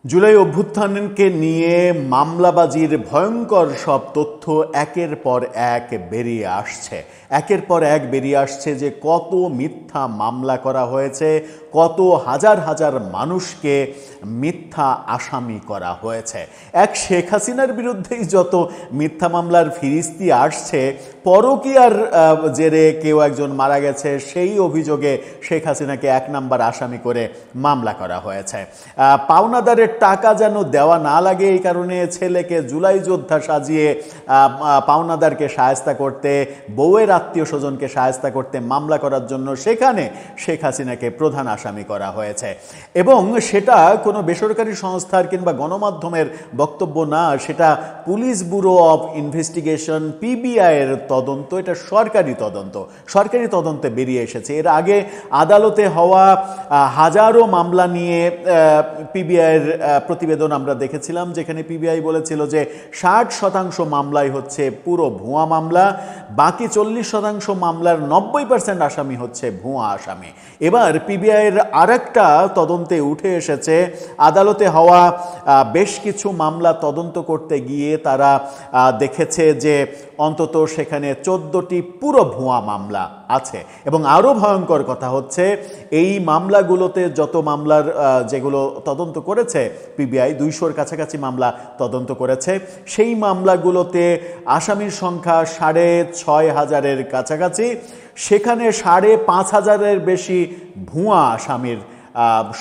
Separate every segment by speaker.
Speaker 1: জুলাই অভ্যুত্থানকে নিয়ে মামলাবাজির ভয়ঙ্কর সব তথ্য একের পর এক বেরিয়ে আসছে। একের পর এক বেরিয়ে আসছে যে কত মিথ্যা মামলা করা হয়েছে, কত হাজার হাজার মানুষকে মিথ্যা আসামি করা হয়েছে। এক শেখ হাসিনার বিরুদ্ধেই যত মিথ্যা মামলার ফিরিস্তি আসছে, পরকীয়ার জেরে কেউ একজন মারা গেছে সেই অভিযোগে শেখ হাসিনাকে এক নাম্বার আসামি করে মামলা করা হয়েছে। পাওনাদারের টাকা যেন দেওয়া না লাগে এই কারণে ছেলেকে জুলাই যোদ্ধা সাজিয়ে পাওনাদারকে শায়েস্তা করতে, বউয়ের আত্মীয় স্বজনকে শায়েস্তা করতে মামলা করার জন্য সেখানে শেখ হাসিনাকে প্রধান আসামি করা হয়েছে। এবং সেটা কোনো বেসরকারি সংস্থার কিংবা গণমাধ্যমের বক্তব্য না, সেটা পুলিশ ব্যুরো অফ ইনভেস্টিগেশন পিবিআইয়ের তদন্ত। এটা সরকারি তদন্তে বেরিয়ে এসেছে। এর আগে আদালতে হওয়া হাজারো মামলা নিয়ে পিবিআইয়ের প্রতিবেদন আমরা দেখেছিলাম, যেখানে পিবিআই বলেছিল যে 60% মামলাই হচ্ছে পুরো ভুয়া মামলা, বাকি 40% মামলার 90% আসামি হচ্ছে ভুয়া আসামি। এবার পিবিআইয়ের আরেকটা তদন্তে উঠে এসেছে, আদালতে হওয়া বেশ কিছু মামলা তদন্ত করতে গিয়ে তারা দেখেছে যে অন্তত সেখানে 14টি পুরো ভুয়া মামলা আছে। এবং আরও ভয়ঙ্কর কথা হচ্ছে, এই মামলাগুলোতে যত মামলার যেগুলো তদন্ত করেছে পিবিআই, 200-র কাছাকাছি মামলা তদন্ত করেছে, সেই মামলাগুলোতে আসামির সংখ্যা 6500-এর কাছাকাছি। সেখানে 5500-এর বেশি ভুয়া আসামির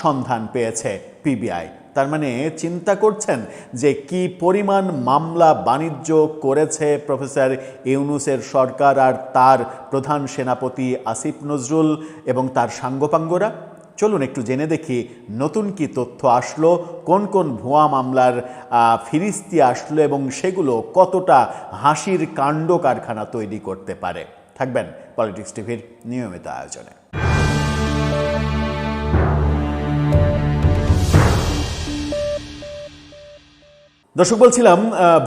Speaker 1: সন্ধান পেয়েছে পিবিআই। তার মানে চিন্তা করছেন যে কি পরিমাণ মামলা বাণিজ্য করেছে প্রফেসর ইউনূসের সরকার আর তার প্রধান সেনাপতি আসিফ নজরুল এবং তার সাঙ্গপাঙ্গরা। চলুন একটু জেনে দেখি নতুন কি তথ্য আসলো, কোন কোন ভুয়া মামলার ফিরিস্তি আসলো এবং সেগুলো কতটা হাসির কাণ্ড কারখানা তৈরি করতে পারে। থাকবেন পলিটিক্স টিভির নিয়মিত আয়োজনে। দর্শক, বলছিলাম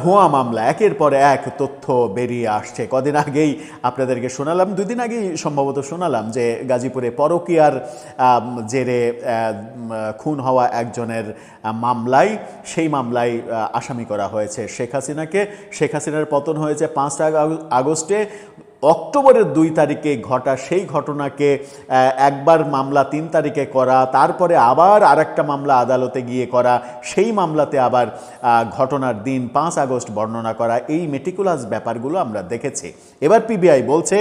Speaker 1: ভুয়া মামলা একের পর এক তথ্য বেরিয়ে আসছে। কদিন আগেই আপনাদেরকে শোনালাম, 2 দিন আগেই সম্ভবত শোনালাম যে গাজীপুরে পরকীয়ার জেরে খুন হওয়া একজনের সেই মামলায় আসামি করা হয়েছে শেখ হাসিনাকে। শেখ হাসিনার পতন হয়েছে 5 আগস্টে। অক্টোবরের 2 তারিখে ঘটা সেই ঘটনাকে একবার মামলা 3 তারিখে করা, তারপরে আবার আরেকটা মামলা আদালতে গিয়ে করা, সেই মামলাতে আবার ঘটনার দিন 5 আগস্ট বর্ণনা করা, এই মেটিকুলাস ব্যাপারগুলো আমরা দেখেছি। এবার পিবিআই বলছে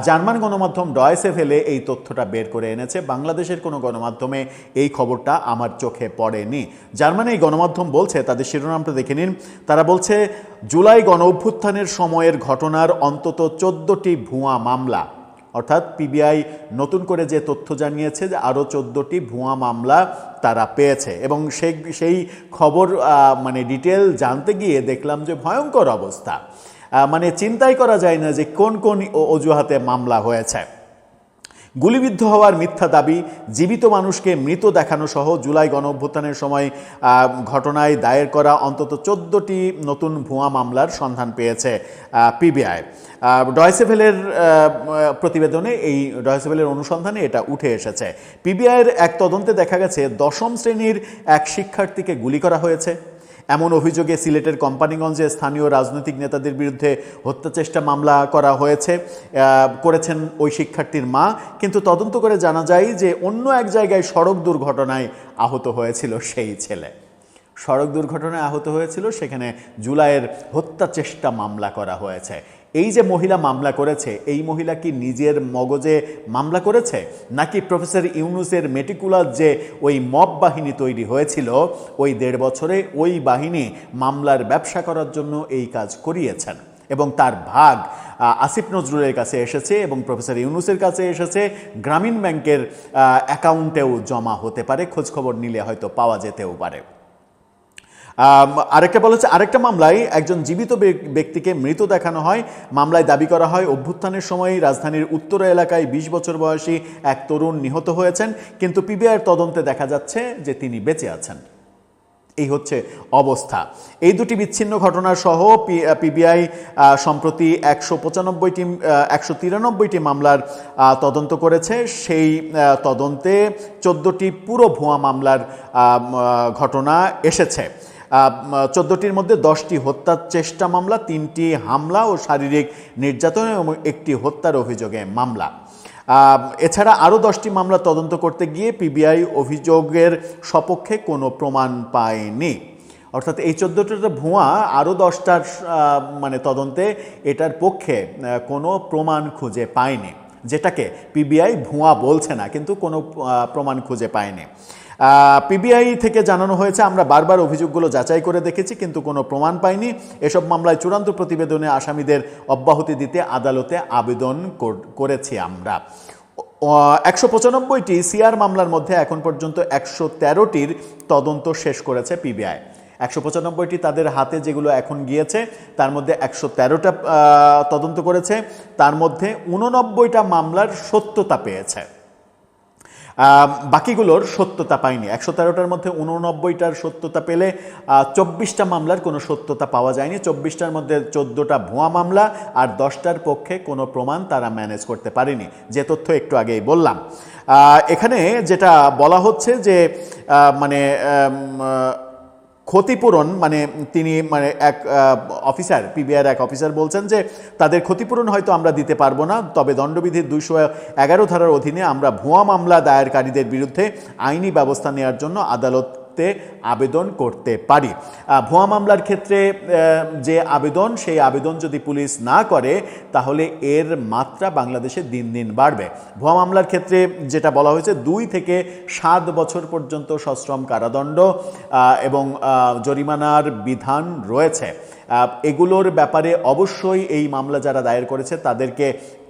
Speaker 1: জার্মান গণমাধ্যম ডয়েচে ভেলে এই তথ্যটা বের করে এনেছে, বাংলাদেশের কোনো গণমাধ্যমে এই খবরটা আমার চোখে পড়েনি। জার্মানি এই গণমাধ্যম বলছে, তাদের শিরোনামটা দেখে নিন, তারা বলছে জুলাই গণ অভ্যুত্থানের সময়ের ঘটনার অন্তত 14টি ভুয়া মামলা, অর্থাৎ পিবিআই নতুন করে যে তথ্য জানিয়েছে যে আরও 14টি ভুয়া মামলা তারা পেয়েছে। এবং সেই খবর মানে ডিটেল জানতে গিয়ে দেখলাম যে ভয়ঙ্কর অবস্থা, মানে চিন্তাই করা যায় না যে কোন কোন অজুহাতে মামলা হয়েছে। গুলিবিদ্ধ হওয়ার মিথ্যা দাবি, জীবিত মানুষকে মৃত দেখানো সহ জুলাই গণঅভ্যুত্থানের সময় ঘটনায় দায়ের করা অন্তত 14টি নতুন ভুয়া মামলার সন্ধান পেয়েছে পিবিআই। ডয়েচে ভেলের প্রতিবেদনে, এই ডয়েচে ভেলের অনুসন্ধানে এটা উঠে এসেছে। পিবিআইয়ের এক তদন্তে দেখা গেছে 10ম শ্রেণীর এক শিক্ষার্থীকে গুলি করা হয়েছে। এমন অভিযোগে সিলেটের কোম্পানিগঞ্জে স্থানীয় রাজনৈতিক নেতাদের বিরুদ্ধে হত্যাচেষ্টা মামলা করা হয়েছে, করেছেন ওই শিক্ষার্থীর মা। কিন্তু তদন্ত করে জানা যায় যে অন্য এক জায়গায় সড়ক দুর্ঘটনায় আহত হয়েছিল সেই ছেলে। সড়ক দুর্ঘটনায় আহত হয়েছিল, সেখানে জুলাইয়ের হত্যাচেষ্টা মামলা করা হয়েছে। এই যে মহিলা মামলা করেছে, এই মহিলা কি নিজের মগজে মামলা করেছে, নাকি প্রফেসর ইউনূসের মেটিকুলাস যে ওই মব বাহিনী তৈরি হয়েছিল ওই 1.5 বছরে ওই বাহিনী মামলার ব্যবসা করার জন্য এই কাজ করিয়েছেন এবং তার ভাগ আসিফ নজরুলের কাছে এসেছে এবং প্রফেসর ইউনূসের কাছে এসেছে, গ্রামীণ ব্যাংকের অ্যাকাউন্টেও জমা হতে পারে, খোঁজখবর নিলে হয়তো পাওয়া যেতেও পারে। আরেকটা বলেছে, আরেকটা মামলায় একজন জীবিত ব্যক্তিকে মৃত দেখানো হয়। মামলায় দাবি করা হয় অভ্যুত্থানের সময় রাজধানীর উত্তরা এলাকায় 20 বছর বয়সী এক তরুণ নিহত হয়েছেন, কিন্তু পিবিআইয়ের তদন্তে দেখা যাচ্ছে যে তিনি বেঁচে আছেন। এই হচ্ছে অবস্থা। এই দুটি বিচ্ছিন্ন ঘটনা সহ পিবিআই সম্প্রতি 193টি মামলার তদন্ত করেছে। সেই তদন্তে 14টি পুরো ভুয়া মামলার ঘটনা এসেছে। 14টির মধ্যে 10টি হত্যার চেষ্টা মামলা, 3টি হামলা ও শারীরিক নির্যাতন এবং 1টি হত্যার অভিযোগে মামলা। এছাড়া আরও 10টি মামলা তদন্ত করতে গিয়ে পিবিআই অভিযোগের সপক্ষে কোনো প্রমাণ পায়নি। অর্থাৎ এই 14টা ভুয়া, আরও 10টার মানে তদন্তে এটার পক্ষে কোনো প্রমাণ খুঁজে পায়নি, যেটাকে পিবিআই ভুয়া বলছে না, কিন্তু কোনো প্রমাণ খুঁজে পায়নি। পিবিআই থেকে জানানো হয়েছে, আমরা বারবার অভিযোগগুলো যাচাই করে দেখেছি কিন্তু কোনো প্রমাণ পাইনি। এসব মামলায় চূড়ান্ত প্রতিবেদনে আসামিদের অব্যাহতি দিতে আদালতে আবেদন করেছি আমরা। 195টি সিআর মামলার মধ্যে এখন পর্যন্ত 113টির তদন্ত শেষ করেছে পিবিআই। 195টি তাদের হাতে যেগুলো এখন গিয়েছে তার মধ্যে 113টা তদন্ত করেছে। তার মধ্যে 89টা মামলার সত্যতা পেয়েছে, বাকিগুলোর সত্যতা পায়নি। 113টার মধ্যে 89টার সত্যতা পেলে 24টা মামলার কোনো সত্যতা পাওয়া যায়নি। 24টার মধ্যে 14টা ভুয়া মামলা আর 10টার পক্ষে কোনো প্রমাণ তারা ম্যানেজ করতে পারেনি, যে তথ্য একটু আগেই বললাম। এখানে যেটা বলা হচ্ছে যে মানে ক্ষতিপূরণ, মানে তিনি মানে এক অফিসার, পিবিআইয়ের এক অফিসার বলছেন যে তাদের ক্ষতিপূরণ হয়তো আমরা দিতে পারবো না, তবে দণ্ডবিধির 211 ধারার অধীনে আমরা ভুয়া মামলা দায়েরকারীদের বিরুদ্ধে আইনি ব্যবস্থা নেওয়ার জন্য আদালতে আবেদন করতে পারি। ভুয়া মামলার ক্ষেত্রে যে আবেদন, সেই আবেদন যদি পুলিশ না করে তাহলে এর মাত্রা বাংলাদেশে দিন দিন বাড়বে। ভুয়া মামলার ক্ষেত্রে যেটা বলা হয়েছে 2 থেকে 7 বছর পর্যন্ত সশ্রম কারাদণ্ড এবং জরিমানার বিধান রয়েছে। এগুলোর ব্যাপারে অবশ্যই এই মামলা যারা দায়ের করেছে তাদেরকে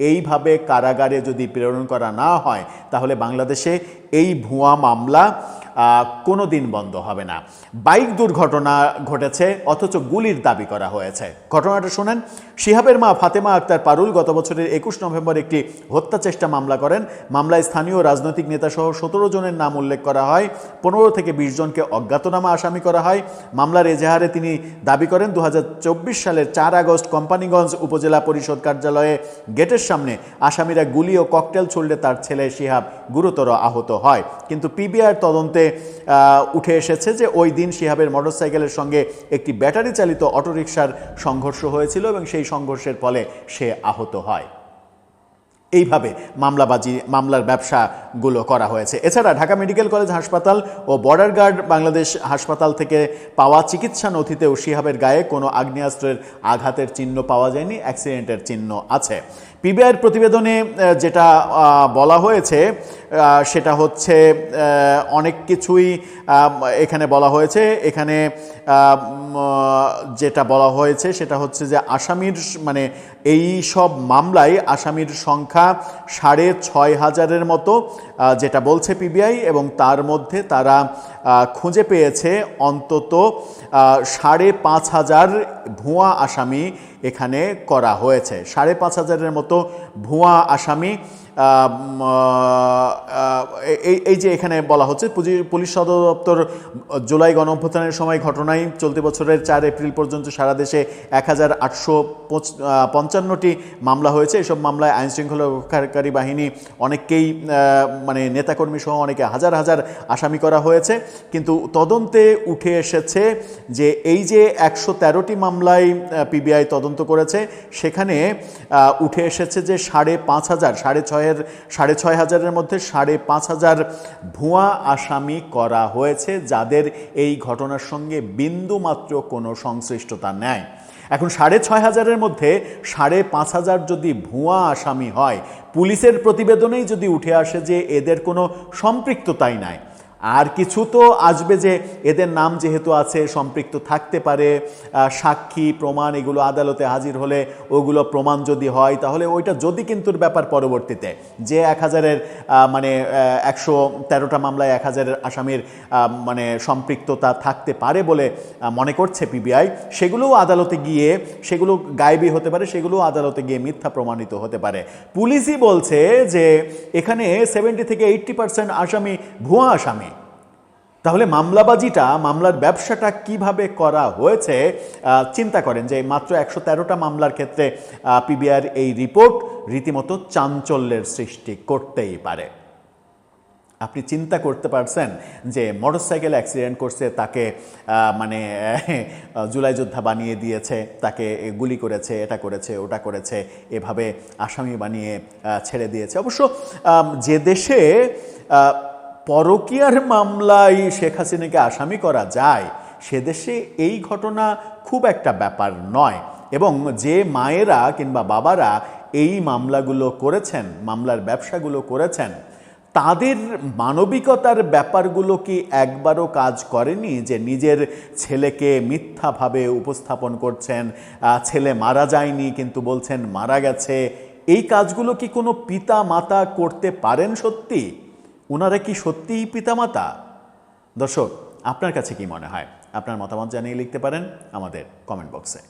Speaker 1: এইভাবে কারাগারে যদি প্রেরণ করা না হয় তাহলে বাংলাদেশে এই ভুয়া মামলা কোনো দিন বন্ধ হবে না। বাইক দুর্ঘটনা ঘটেছে অথচ গুলির দাবি করা হয়েছে। ঘটনাটা শোনেন। শিহাবের মা ফাতেমা আক্তার পারুল গত বছরের 21 নভেম্বর একটি হত্যা চেষ্টা মামলা করেন। মামলায় স্থানীয় রাজনৈতিক নেতাসহ 17 জনের নাম উল্লেখ করা হয়। 15 থেকে 20 জনকে অজ্ঞাতনামা আসামি করা হয়। মামলার এজাহারে তিনি দাবি করেন 2024 সালের 4 আগস্ট কোম্পানিগঞ্জ উপজেলা পরিষদ কার্যালয়ে গেটের সামনে আসামিরা গুলি ও ককটেল ছুড়লে তার ছেলে শিহাব গুরুতর আহত হয়। কিন্তু পিবিআইয়ের তদন্তে উঠে এসেছে যে ওই দিন শিহাবের মোটরসাইকেলের সঙ্গে একটি ব্যাটারি চালিত অটোরিকশার সংঘর্ষ হয়েছিল এবং সেই সংঘর্ষের ফলে সে আহত হয়। এইভাবে মামলার ব্যবসাগুলো করা হয়েছে। এছাড়া ঢাকা মেডিকেল কলেজ হাসপাতাল ও বর্ডার গার্ড বাংলাদেশ হাসপাতাল থেকে পাওয়া চিকিৎসা নথিতেও শিহাবের গায়ে কোনো আগ্নেয়াস্ত্রের আঘাতের চিহ্ন পাওয়া যায়নি, অ্যাক্সিডেন্টের চিহ্ন আছে। পিবিআইয়ের প্রতিবেদনে যেটা বলা হয়েছে সেটা হচ্ছে অনেক কিছুই এখানে বলা হয়েছে। এখানে যেটা বলা হয়েছে সেটা হচ্ছে যে আসামির মানে এই সব মামলায় আসামির সংখ্যা 6500-এর মতো যেটা বলছে পিবিআই, এবং তার মধ্যে তারা খুঁজে পেয়েছে অন্তত 5500 ভুয়া আসামি এখানে করা হয়েছে। 5500-এর মতো ভুয়া আসামি। এই যে এখানে বলা হচ্ছে পুলিশ সদর দপ্তর জুলাই গণঅভ্যুত্থানের সময় ঘটনায় চলতি বছরের 4 এপ্রিল পর্যন্ত সারা দেশে 1855টি মামলা হয়েছে। এসব মামলায় আইনশৃঙ্খলা রক্ষাকারী বাহিনী অনেককেই মানে নেতাকর্মী সহ অনেকে হাজার হাজার আসামি করা হয়েছে। কিন্তু তদন্তে উঠে এসেছে যে এই যে 113টি মামলায় পিবিআই তদন্ত করেছে সেখানে উঠে এসেছে যে 6500-6500-এর মধ্যে 5500 ভুয়া আসামি করা হয়েছে যাদের এই ঘটনার সঙ্গে বিন্দুমাত্র কোনো সংশ্লিষ্টতা নেই। এখন 6500-এর মধ্যে 5500 যদি ভুয়া আসামি হয়, পুলিশের প্রতিবেদনেই যদি উঠে আসে যে এদের কোনো সম্পৃক্ততাই নাই, আর কিছু তো আসবে যে এদের নাম যেহেতু আছে সম্পৃক্ত থাকতে পারে, সাক্ষী প্রমাণ এগুলো আদালতে হাজির হলে ওগুলো প্রমাণ যদি হয় তাহলে ওইটা যদি কিন্তুর ব্যাপার পরবর্তীতে যে 1000-এর মানে 113টা মামলায় 1000-এর আসামির মানে সম্পৃক্ততা থাকতে পারে বলে মনে করছে পিবিআই, সেগুলোও আদালতে গিয়ে সেগুলো গায়েবী হতে পারে, সেগুলোও আদালতে গিয়ে মিথ্যা প্রমাণিত হতে পারে। পুলিশই বলছে যে এখানে 70 থেকে 80% আসামি ভুয়া আসামি। তাহলে মামলাবাজিটা, মামলার ব্যবসাটা কিভাবে করা হয়েছে চিন্তা করেন যে মাত্র 113টা মামলার ক্ষেত্রে পিবিআর এই রিপোর্ট রীতিমতো চাঞ্চল্যের সৃষ্টি করতেই পারে। আপনি চিন্তা করতে পারছেন যে মোটরসাইকেল অ্যাক্সিডেন্ট করছে তাকে মানে জুলাই যোদ্ধা বানিয়ে দিয়েছে, তাকে গুলি করেছে, এটা করেছে, ওটা করেছে, এভাবে আসামি বানিয়ে ছেড়ে দিয়েছে। অবশ্য যে দেশে পরকীয়ার মামলায় শেখ হাসিনাকে আসামি করা যায় সে দেশে এই ঘটনা খুব একটা ব্যাপার নয়, এবং যে মায়েরা কিংবা বাবারা এই মামলাগুলো করেছেন, মামলার ব্যবসাগুলো করেছেন, তাদের মানবিকতার ব্যাপারগুলো কি একবারও কাজ করেনি যে নিজের ছেলেকে মিথ্যাভাবে উপস্থাপন করছেন, ছেলে মারা যায়নি কিন্তু বলছেন মারা গেছে? এই কাজগুলো কি কোনো পিতা মাতা করতে পারেন সত্যি? ওনারা কি সত্যিই পিতামাতা? দর্শক, আপনার কাছে কি মনে হয়? আপনার মতামত জানিয়ে লিখতে পারেন আমাদের কমেন্ট বক্সে।